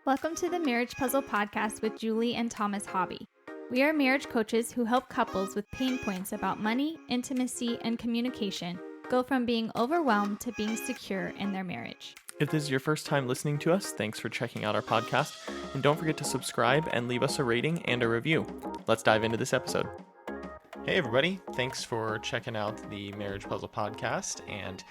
Welcome to the Marriage Puzzle Podcast with Julie and Thomas Hobby. We are marriage coaches who help couples with pain points about money, intimacy, and communication go from being overwhelmed to being secure in their marriage. If this is your first time listening to us, thanks for checking out our podcast. And don't forget to subscribe and leave us a rating and a review. Let's dive into this episode. Hey everybody, thanks for checking out the Marriage Puzzle Podcast. And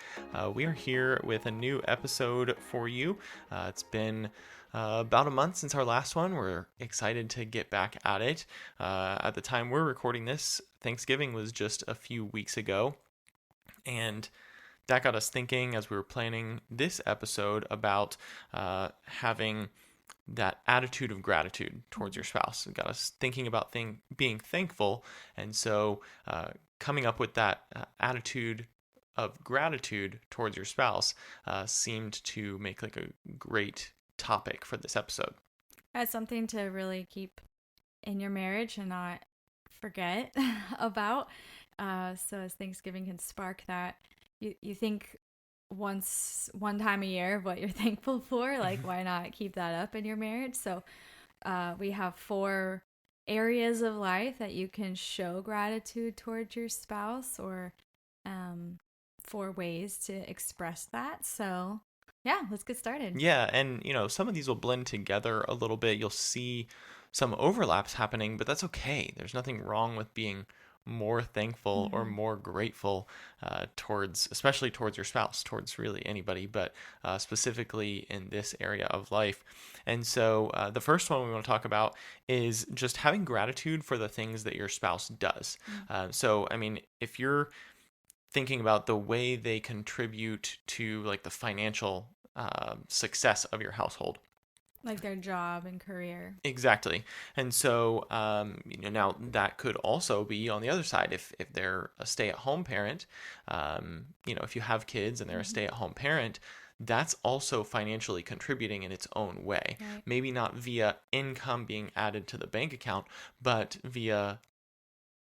we are here with a new episode for you. It's been about a month since our last one. We're excited to get back at it. At the time we're recording this, Thanksgiving was just a few weeks ago. And that got us thinking as we were planning this episode about having that attitude of gratitude towards your spouse. It got us thinking about being thankful. And so coming up with that attitude of gratitude towards your spouse seemed to make like a great topic for this episode. That's something to really keep in your marriage and not forget about. So as Thanksgiving can spark that, you think one time a year of what you're thankful for, like why not keep that up in your marriage? So we have 4 areas of life that you can show gratitude towards your spouse, or 4 ways to express that. So yeah, let's get started. Yeah, and some of these will blend together a little bit. You'll see some overlaps happening, but that's okay. There's nothing wrong with being more thankful or more grateful especially towards your spouse, towards really anybody, but specifically in this area of life. And so the first one we want to talk about is just having gratitude for the things that your spouse does. So, I mean, if you're thinking about the way they contribute to like the financial success of your household, like their job and career. Exactly. And so, now that could also be on the other side. If they're a stay-at-home parent, if you have kids and they're a stay-at-home parent, that's also financially contributing in its own way. Right. Maybe not via income being added to the bank account, but via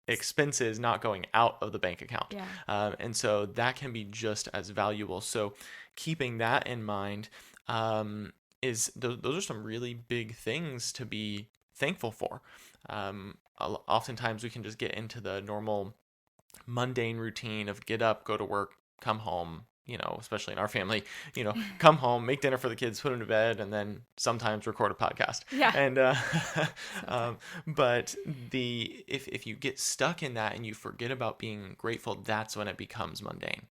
expenses not going out of the bank account. Yeah. And so that can be just as valuable. So keeping that in mind, those are some really big things to be thankful for. Oftentimes we can just get into the normal mundane routine of get up, go to work, come home, especially in our family, come home, make dinner for the kids, put them to bed, and then sometimes record a podcast. Yeah. And but if you get stuck in that and you forget about being grateful, that's when it becomes mundane.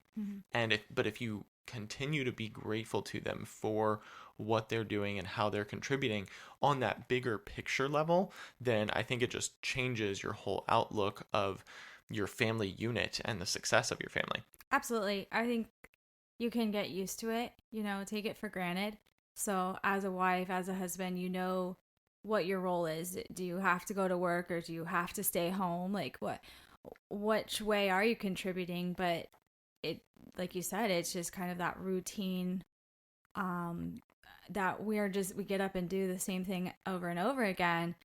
And if you continue to be grateful to them for what they're doing and how they're contributing on that bigger picture level, then I think it just changes your whole outlook of your family unit and the success of your family. Absolutely. I think you can get used to it, take it for granted. So as a wife, as a husband, you know what your role is. Do you have to go to work or do you have to stay home? Like which way are you contributing? But it, like you said, it's just kind of that routine that we get up and do the same thing over and over again.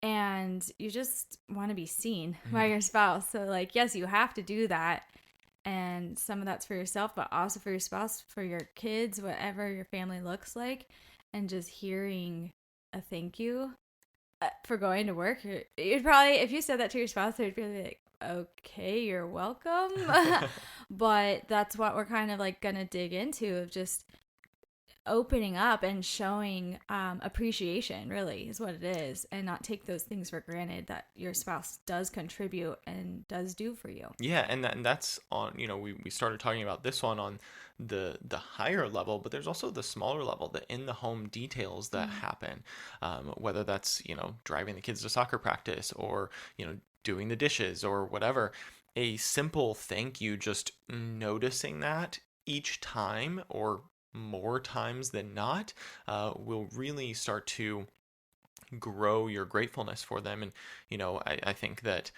And you just want to be seen by your spouse. So like, yes, you have to do that. And some of that's for yourself, but also for your spouse, for your kids, whatever your family looks like. And just hearing a thank you for going to work. You'd probably, if you said that to your spouse, they'd be like, okay, you're welcome. But that's what we're kind of like going to dig into, of just opening up and showing appreciation, really is what it is, and not take those things for granted that your spouse does contribute and does do for you. Yeah, and that's on, we started talking about this one on the higher level, but there's also the smaller level, the in the home details that happen, whether that's driving the kids to soccer practice or doing the dishes or whatever. A simple thank you, just noticing that each time or more times than not, will really start to grow your gratefulness for them. And I think that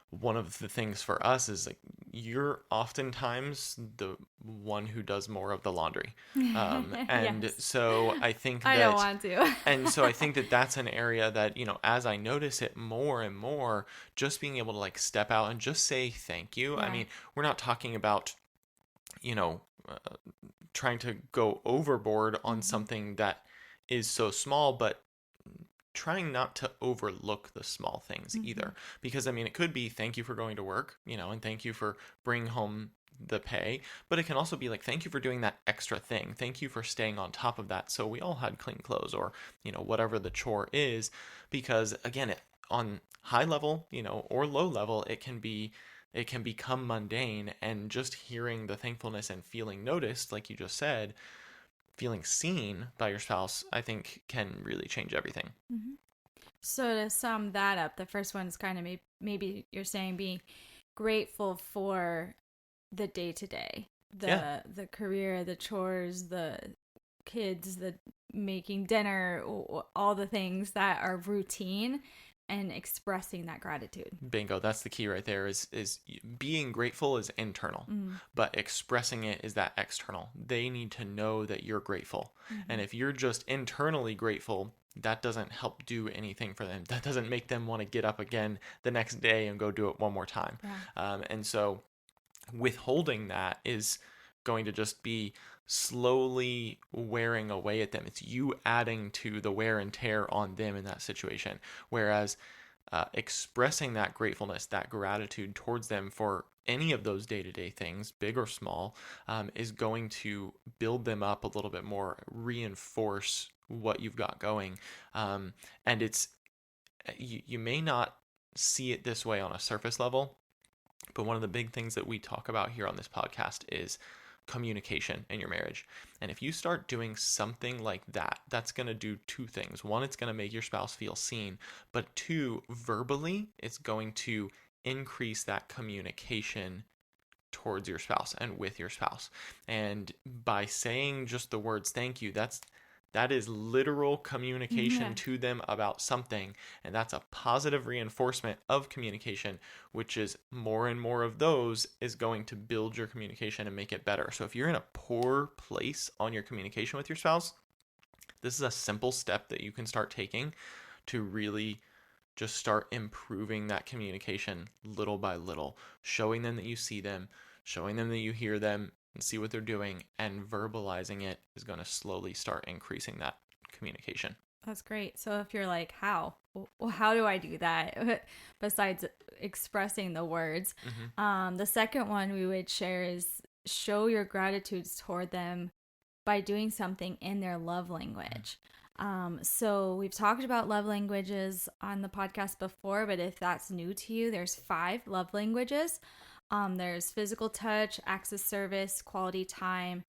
one of the things for us is like, you're oftentimes the one who does more of the laundry, and Yes. So I think that I don't want to. and so I think that that's an area that as I notice it more and more, just being able to like step out and just say thank you. Yeah. I mean, we're not talking about trying to go overboard on something that is so small, but trying not to overlook the small things either. Because I mean, it could be thank you for going to work, and thank you for bringing home the pay, but it can also be like thank you for doing that extra thing, thank you for staying on top of that so we all had clean clothes, or whatever the chore is. Because again, on high level, or low level, it can become mundane, and just hearing the thankfulness and feeling noticed, like you just said, feeling seen by your spouse, I think can really change everything. So to sum that up, the first one is kind of maybe you're saying be grateful for the day to day, the career, the chores, the kids, the making dinner, all the things that are routine, and expressing that gratitude. Bingo. That's the key right there. Is being grateful is internal, but expressing it is that external. They need to know that you're grateful. And if you're just internally grateful, that doesn't help do anything for them. That doesn't make them want to get up again the next day and go do it one more time. And so withholding that is going to just be slowly wearing away at them. It's you adding to the wear and tear on them in that situation. Whereas expressing that gratefulness, that gratitude towards them for any of those day-to-day things, big or small, is going to build them up a little bit more, reinforce what you've got going. And it's you may not see it this way on a surface level, but one of the big things that we talk about here on this podcast is communication in your marriage. And if you start doing something like that, that's going to do two things. One, it's going to make your spouse feel seen, but two, verbally, it's going to increase that communication towards your spouse and with your spouse. And by saying just the words thank you, that is literal communication to them about something. And that's a positive reinforcement of communication, which is more and more of those is going to build your communication and make it better. So if you're in a poor place on your communication with your spouse, this is a simple step that you can start taking to really just start improving that communication little by little, showing them that you see them, showing them that you hear them, and see what they're doing, and verbalizing it is going to slowly start increasing that communication. That's great. So if you're like, how? Well, how do I do that besides expressing the words? The second one we would share is show your gratitude toward them by doing something in their love language. So we've talked about love languages on the podcast before, but if that's new to you, there's 5 love languages. There's physical touch, acts of service, quality time,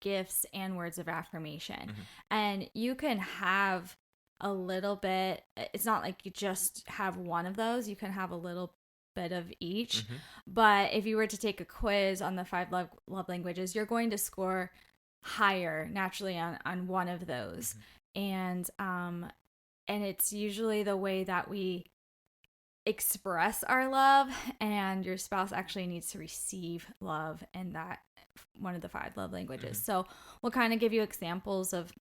gifts, and words of affirmation. And you can have a little bit, it's not like you just have one of those, you can have a little bit of each. But if you were to take a quiz on the 5 love languages, you're going to score higher naturally on one of those. And it's usually the way that we express our love, and your spouse actually needs to receive love in that one of the 5 love languages. So we'll kind of give you examples of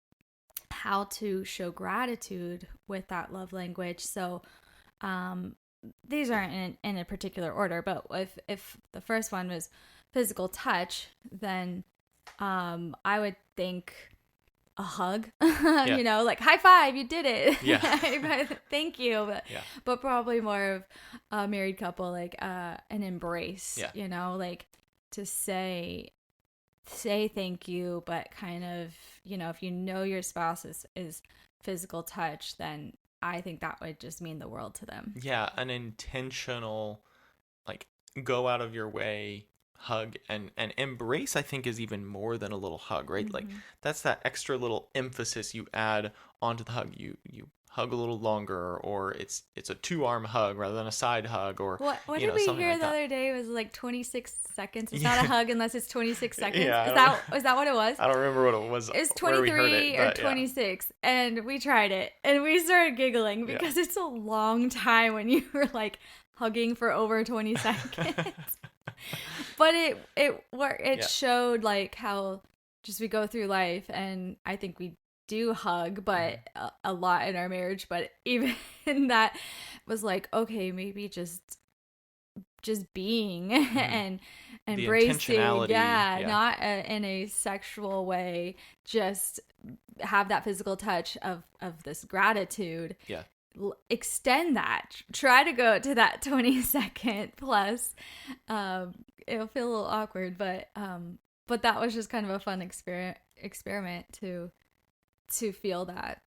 how to show gratitude with that love language. So these aren't in a particular order, but if the first one was physical touch, then I would think a hug, like high five, you did it. Thank you. But probably more of a married couple, like an embrace, like to say thank you, but kind of, if your spouse is physical touch, then I think that would just mean the world to them. Yeah, an intentional, like, go out of your way hug, and embrace, I think, is even more than a little hug, right? Like, that's that extra little emphasis you add onto the hug. You hug a little longer, or it's a 2-arm hug rather than a side hug, or what did we hear the other day? It was like 26 seconds. It's not a hug unless it's 26 seconds. Is that what it was? I don't remember what it was. It was 23 or 26, and we tried it, and we started giggling because it's a long time when you were like hugging for over 20 seconds. But it showed like how just we go through life, and I think we do hug, but a lot in our marriage, but even that was like, okay, maybe just just being Mm-hmm. and The embracing, intentionality, yeah. not in a sexual way, just have that physical touch of this gratitude. Yeah. Extend that. Try to go to that 20-second plus. It'll feel a little awkward, but that was just kind of a fun experiment to feel that.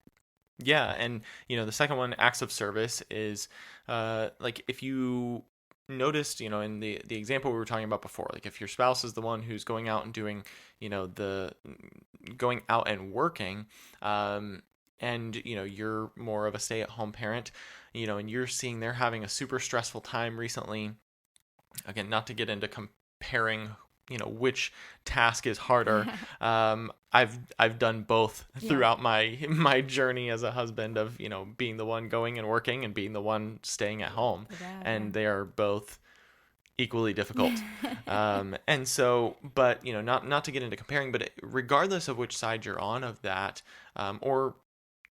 Yeah, and the second one, acts of service, is like if you noticed, in the example we were talking about before, like if your spouse is the one who's going out and doing, the going out and working, and you're more of a stay-at-home parent, and you're seeing they're having a super stressful time recently. Again, not to get into comparing which task is harder. I've done both throughout my journey as a husband of being the one going and working and being the one staying at home, and they are both equally difficult. And so, but not to get into comparing, but regardless of which side you're on of that, or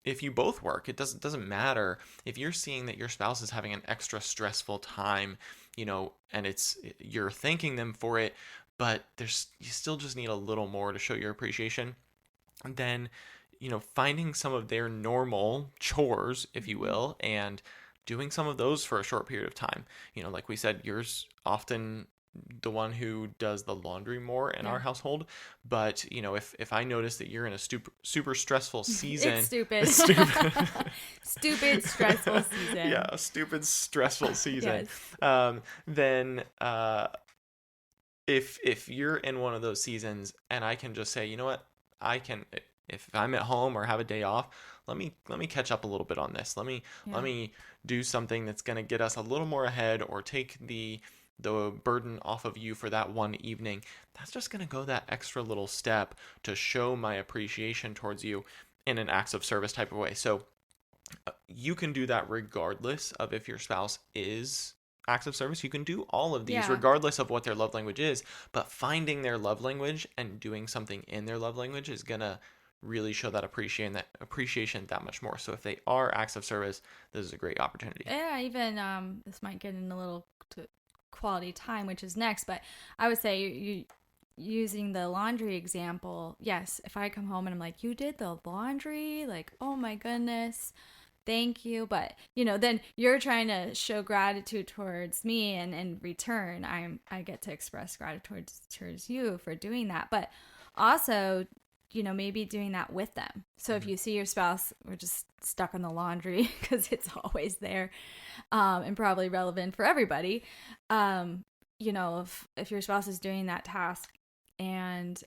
if you both work, it doesn't matter. If you're seeing that your spouse is having an extra stressful time, and you're thanking them for it, but you still just need a little more to show your appreciation, then finding some of their normal chores, if you will, and doing some of those for a short period of time. Like we said, yours often the one who does the laundry more in our household, but if I notice that you're in a super stressful season, it's stupid stupid stressful season, a stupid stressful season, yes. Then if you're in one of those seasons and I can just say, you know what, if I'm at home or have a day off, let me catch up a little bit on this. Let me do something that's going to get us a little more ahead, or take the burden off of you for that one evening. That's just going to go that extra little step to show my appreciation towards you in an acts of service type of way. So you can do that regardless of if your spouse is acts of service. You can do all of these regardless of what their love language is, but finding their love language and doing something in their love language is going to really show that appreciation that much more. So if they are acts of service, this is a great opportunity. Yeah, even this might get in a little quality time, which is next, but I would say you using the laundry example, yes, if I come home and I'm like, you did the laundry, like, oh my goodness, thank you, but then you're trying to show gratitude towards me, and in return I get to express gratitude towards you for doing that, but also maybe doing that with them. So if you see your spouse, we're just stuck on the laundry because it's always there, and probably relevant for everybody. If your spouse is doing that task and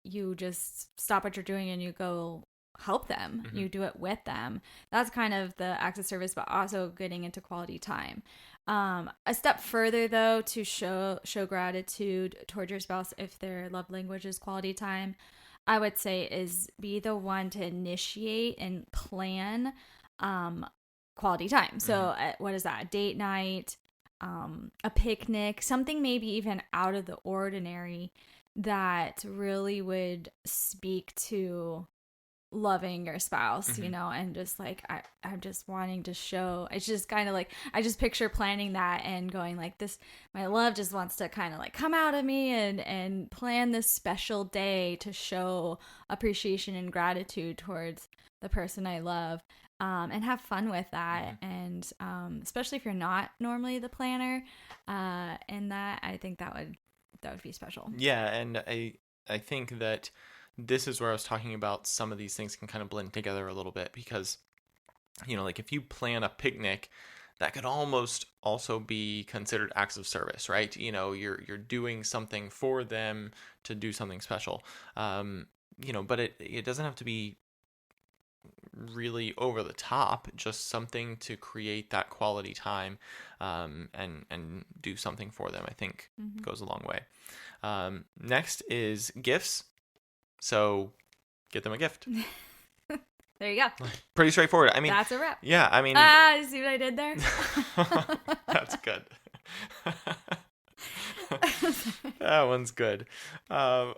you just stop what you're doing and you go help them, you do it with them. That's kind of the acts of service, but also getting into quality time. A step further, though, to show gratitude toward your spouse if their love language is quality time, I would say, is be the one to initiate and plan quality time. So what is that? A date night, a picnic, something maybe even out of the ordinary that really would speak to loving your spouse, and just like I'm just wanting to show. It's just kind of like I just picture planning that and going like this, my love just wants to kind of like come out of me and plan this special day to show appreciation and gratitude towards the person I love, and have fun with that. And especially if you're not normally the planner, and that, I think that would be special. Yeah, and I think that this is where I was talking about some of these things can kind of blend together a little bit, because, like if you plan a picnic, that could almost also be considered acts of service, right? You're doing something for them to do something special, but it doesn't have to be really over the top, just something to create that quality time, and do something for them, I think goes a long way. Next is gifts. So get them a gift. There you go. Pretty straightforward. I mean, that's a wrap. Yeah, I mean. You see what I did there? That's good. That one's good. That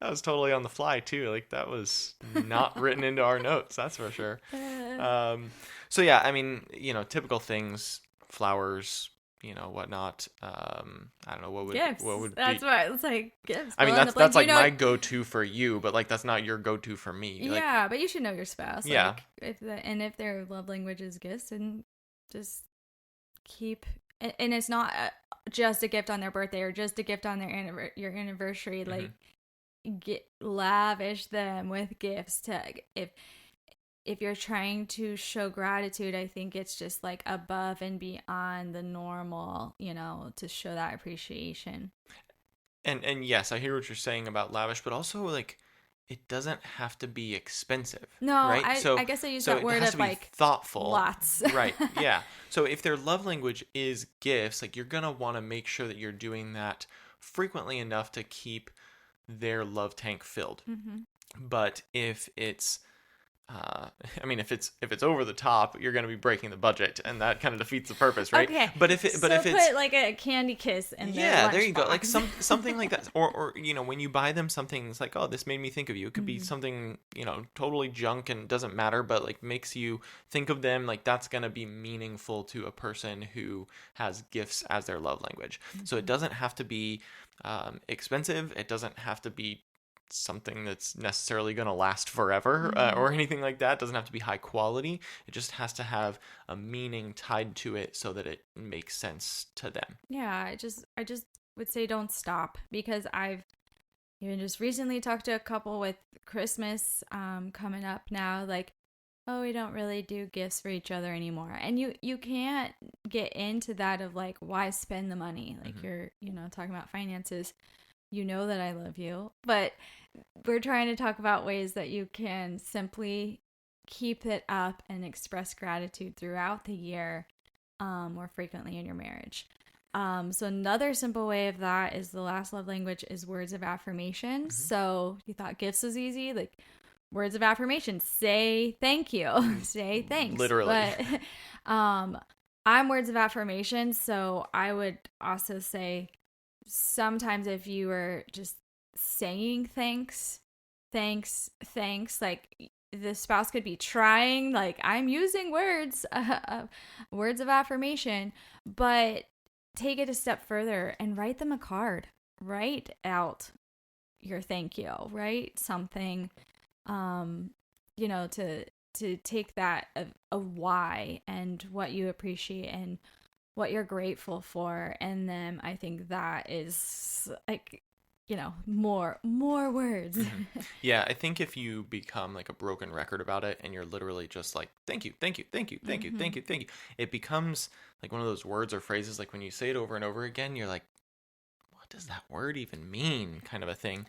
was totally on the fly too. Like that was not written into our notes. That's for sure. So yeah, I mean, typical things flowers, whatnot. I don't know Gifts. what would That's be. why it's like gifts. I mean, Fill in the that's blank. like my go-to for you, but like that's not your go-to for me. Like, Yeah, but you should know your spouse. Yeah. Like, if their love language is gifts, and just keep. And it's not just a gift on their birthday or just a gift on your anniversary. Like, lavish them with gifts. If you're trying to show gratitude, I think it's just like above and beyond the normal, to show that appreciation. And yes, I hear what you're saying about lavish, but also like it doesn't have to be expensive. No, right? I guess I use that word of like thoughtful. Lots. Right. Yeah. So if their love language is gifts, like you're gonna want to make sure that you're doing that frequently enough to keep their love tank filled. But if it's if it's over the top, you're going to be breaking the budget, and that kind of defeats the purpose, right? Okay. But if it's put like a candy kiss in their there you go, lunchbox. like something like that, or when you buy them something, it's like, oh, this made me think of you. It could be something totally junk and doesn't matter, but like makes you think of them. Like that's going to be meaningful to a person who has gifts as their love language. So it doesn't have to be expensive. It doesn't have to be something that's necessarily going to last forever or anything like that. It doesn't have to be high quality. It just has to have a meaning tied to it so that it makes sense to them. Yeah, I just would say don't stop, because I've even just recently talked to a couple with Christmas coming up now, like, oh, we don't really do gifts for each other anymore. And you can't get into that of like, why spend the money? Like you're, talking about finances. You know that I love you, but we're trying to talk about ways that you can simply keep it up and express gratitude throughout the year, more frequently in your marriage. So another simple way of that is the last love language is words of affirmation. So you thought gifts was easy, like words of affirmation, say thank you, say thanks. Literally. But, I'm words of affirmation. So I would also say, sometimes if you were just saying thanks, like the spouse could be trying, like I'm using words of affirmation, but take it a step further and write them a card. Write out your thank you, write something, to take that of why and what you appreciate and what you're grateful for. And then I think that is like, more words. Yeah, I think if you become like a broken record about it and you're literally just like, thank you, thank you, thank you, thank you, thank you, thank you, it becomes like one of those words or phrases, like when you say it over and over again, you're like, what does that word even mean, kind of a thing.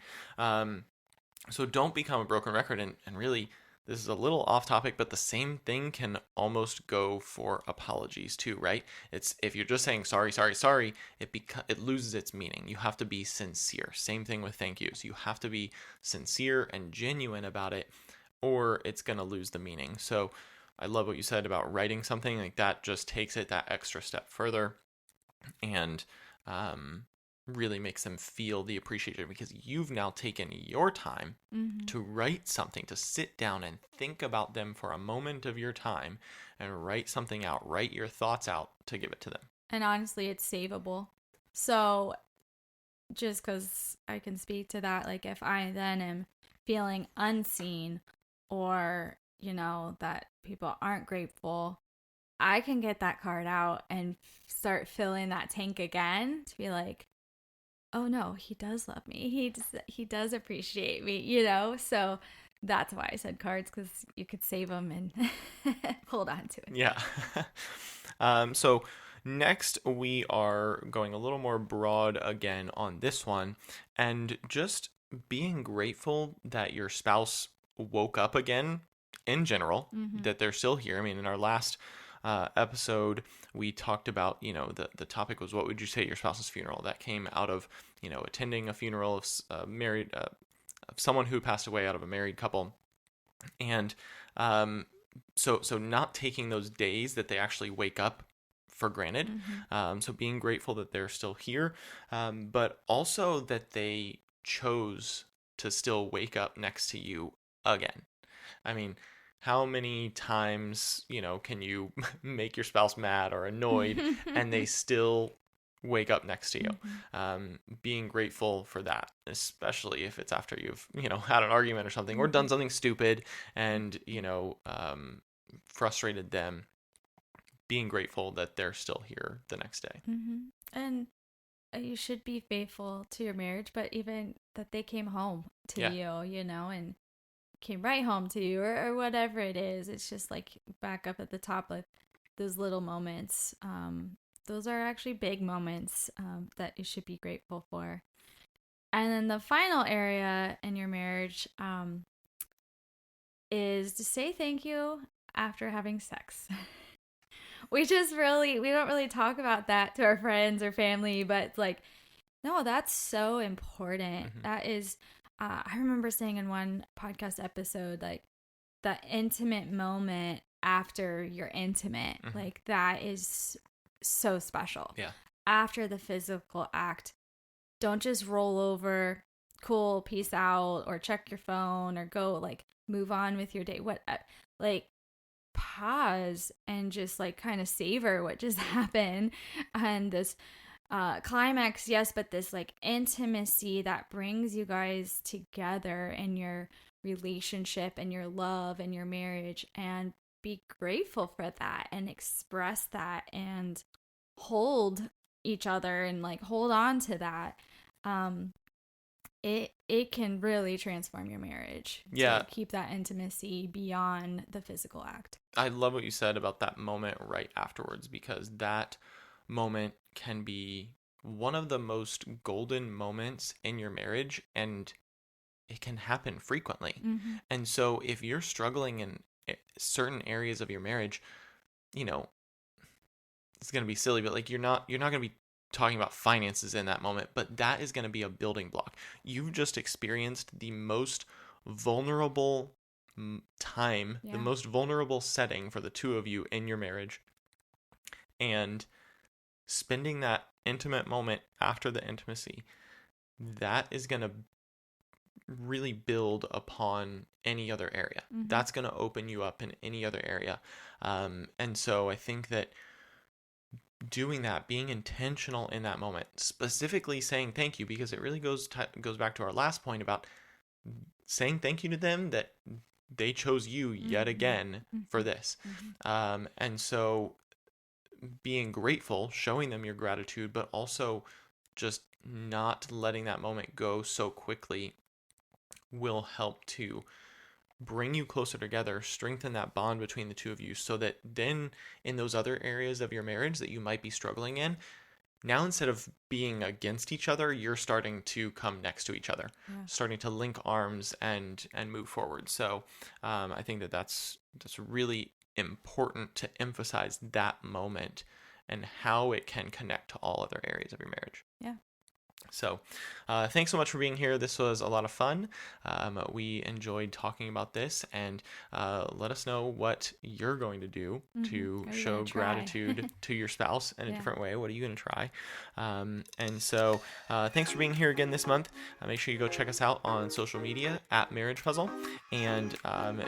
So don't become a broken record. And really, this is a little off topic, but the same thing can almost go for apologies too, right? It's if you're just saying sorry, it loses its meaning. You have to be sincere. Same thing with thank yous. You have to be sincere and genuine about it, or it's going to lose the meaning. So I love what you said about writing something like that. Just takes it that extra step further and really makes them feel the appreciation, because you've now taken your time to write something, to sit down and think about them for a moment of your time and write something out, write your thoughts out to give it to them. And honestly, it's savable. So just because I can speak to that, like if I then am feeling unseen or, that people aren't grateful, I can get that card out and start filling that tank again to be like, oh no, he does love me. He does appreciate me, So that's why I said cards, because you could save them and hold on to it. Yeah. So next we are going a little more broad again on this one, and just being grateful that your spouse woke up again in general, that they're still here. I mean, in our last episode, we talked about, the topic was, what would you say at your spouse's funeral? That came out of, attending a funeral of someone who passed away out of a married couple. And so not taking those days that they actually wake up for granted. So being grateful that they're still here, but also that they chose to still wake up next to you again. I mean, how many times, can you make your spouse mad or annoyed and they still wake up next to you? Being grateful for that, especially if it's after you've, had an argument or something or done something stupid and, frustrated them. Being grateful that they're still here the next day. And you should be faithful to your marriage, but even that they came home to you, and came right home to you or whatever it is. It's just like back up at the top, like those little moments. Those are actually big moments that you should be grateful for. And then the final area in your marriage is to say thank you after having sex. We don't really talk about that to our friends or family, but like, no, that's so important. That is, I remember saying in one podcast episode, like the intimate moment after you're intimate, like that is so special. Yeah. After the physical act, don't just roll over, cool, peace out, or check your phone or go like move on with your day. Like pause and just like kind of savor what just happened and this climax, yes, but this like intimacy that brings you guys together in your relationship and your love and your marriage, and be grateful for that and express that and hold each other and like hold on to that. It can really transform your marriage. Yeah. To keep that intimacy beyond the physical act. I love what you said about that moment right afterwards, because that moment can be one of the most golden moments in your marriage, and it can happen frequently. And so if you're struggling in certain areas of your marriage, it's going to be silly, but like you're not going to be talking about finances in that moment, but that is going to be a building block. You've just experienced the most vulnerable time, the most vulnerable setting for the two of you in your marriage, and spending that intimate moment after the intimacy, that is going to really build upon any other area. That's going to open you up in any other area. And so I think that doing that, being intentional in that moment, specifically saying thank you, because it really goes back to our last point about saying thank you to them, that they chose you yet again for this. And so being grateful, showing them your gratitude, but also just not letting that moment go so quickly will help to bring you closer together, strengthen that bond between the two of you, so that then in those other areas of your marriage that you might be struggling in, now instead of being against each other, you're starting to come next to each other, starting to link arms and move forward. So I think that's really important to emphasize that moment and how it can connect to all other areas of your marriage. Yeah. So thanks so much for being here. This was a lot of fun. We enjoyed talking about this, and let us know what you're going to do to show gratitude to your spouse in a different way. What are you going to try? And so thanks for being here again this month. Make sure you go check us out on social media at Marriage Puzzle, and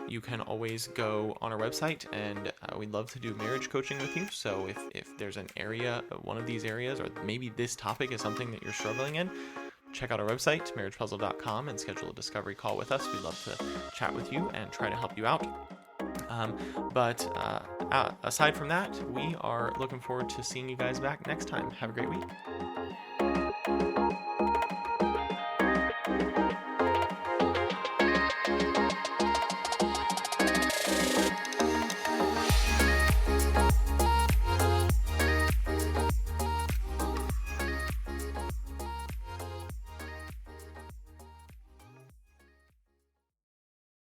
you can always go on our website, and we'd love to do marriage coaching with you. So if there's an area, one of these areas, or maybe this topic is something that you're struggling in, check out our website, marriagepuzzle.com, and schedule a discovery call with us. We'd love to chat with you and try to help you out. But aside from that, we are looking forward to seeing you guys back next time. Have a great week.